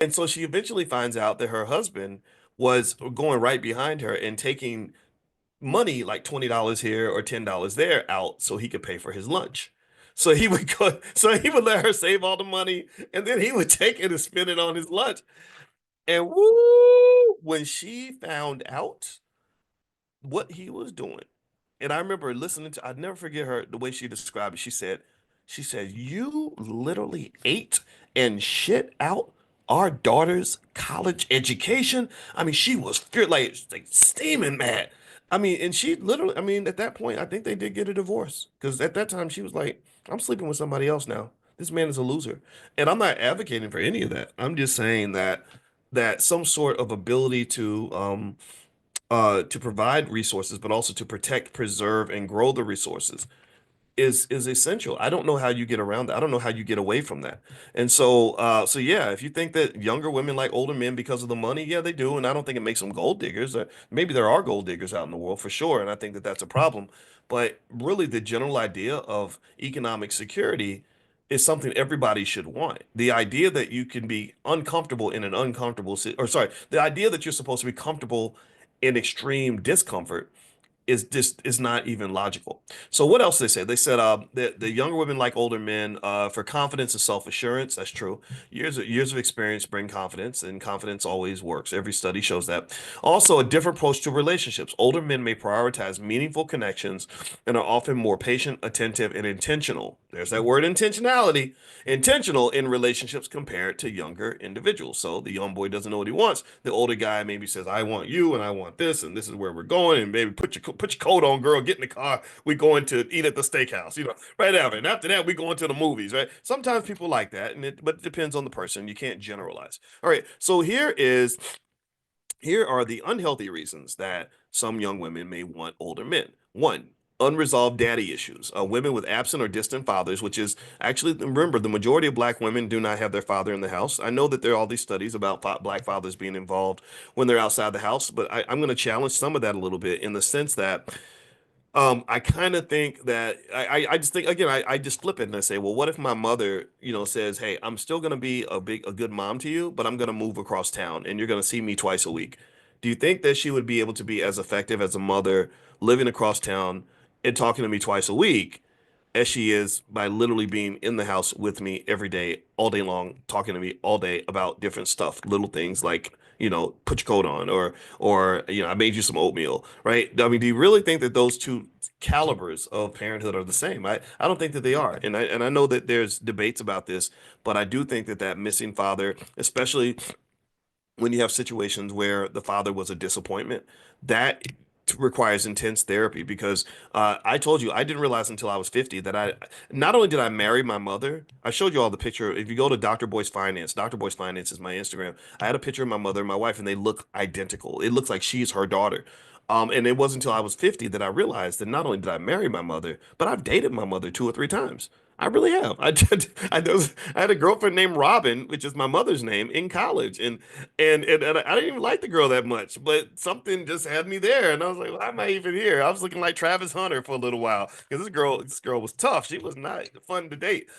And so she eventually finds out that her husband was going right behind her and taking money like $20 here or $10 there out so he could pay for his lunch. So he would go, so he would let her save all the money and then he would take it and spend it on his lunch. And woo, when she found out what he was doing, and I remember listening to, I'd never forget her, the way she described it. She said, you literally ate and shit out our daughter's college education. I mean, she was like steaming mad. I mean, and she literally, I mean, at that point, I think they did get a divorce because at that time she was like, I'm sleeping with somebody else now. This man is a loser. And I'm not advocating for any of that. I'm just saying that some sort of ability to provide resources, but also to protect, preserve, and grow the resources is essential. I don't know how you get around that. I don't know how you get away from that. And so yeah, if you think that younger women like older men because of the money, yeah, they do. And I don't think it makes them gold diggers. Maybe there are gold diggers out in the world for sure, and I think that that's a problem. But really, the general idea of economic security is something everybody should want. The idea that you can be uncomfortable in an uncomfortable, or sorry, the idea that you're supposed to be comfortable in extreme discomfort is not even logical. So what else they said? They said the younger women like older men for confidence and self-assurance. That's true. Years of experience bring confidence, and confidence always works. Every study shows that. Also, a different approach to relationships. Older men may prioritize meaningful connections and are often more patient, attentive, and intentional. There's that word intentionality. Intentional in relationships compared to younger individuals. So the young boy doesn't know what he wants. The older guy maybe says, "I want you, and I want this, and this is where we're going." And maybe put your coat on, girl. Get in the car. We going to eat at the steakhouse. Right after. And after that, we going to the movies. Right. Sometimes people like that, but it depends on the person. You can't generalize. All right. So here are the unhealthy reasons that some young women may want older men. One, unresolved daddy issues. Women with absent or distant fathers, which is actually, remember, the majority of black women do not have their father in the house. I know that there are all these studies about black fathers being involved when they're outside the house, but I'm going to challenge some of that a little bit in the sense that I kind of think that I just think again I just flip it and I say, well, what if my mother, says, hey, I'm still gonna be a good mom to you, but I'm gonna move across town and you're gonna see me twice a week. Do you think that she would be able to be as effective as a mother living across town and talking to me twice a week as she is by literally being in the house with me every day, all day long, talking to me all day about different stuff, little things like, put your coat on or I made you some oatmeal, right? I mean, do you really think that those two calibers of parenthood are the same? I don't think that they are. And I know that there's debates about this, but I do think that missing father, especially when you have situations where the father was a disappointment, that requires intense therapy because I told you I didn't realize until I was 50 that I not only did I marry my mother. I showed you all the picture. If you go to Dr. Boyce Finance is my Instagram. I had a picture of my mother and my wife, and they look identical. It looks like she's her daughter. And it wasn't until I was 50 that I realized that not only did I marry my mother, but I've dated my mother 2 or 3 times. I really have. I had a girlfriend named Robin, which is my mother's name, in college, and I didn't even like the girl that much, but something just had me there, and I was like, why am I even here? I was looking like Travis Hunter for a little while because this girl was tough. She was not fun to date.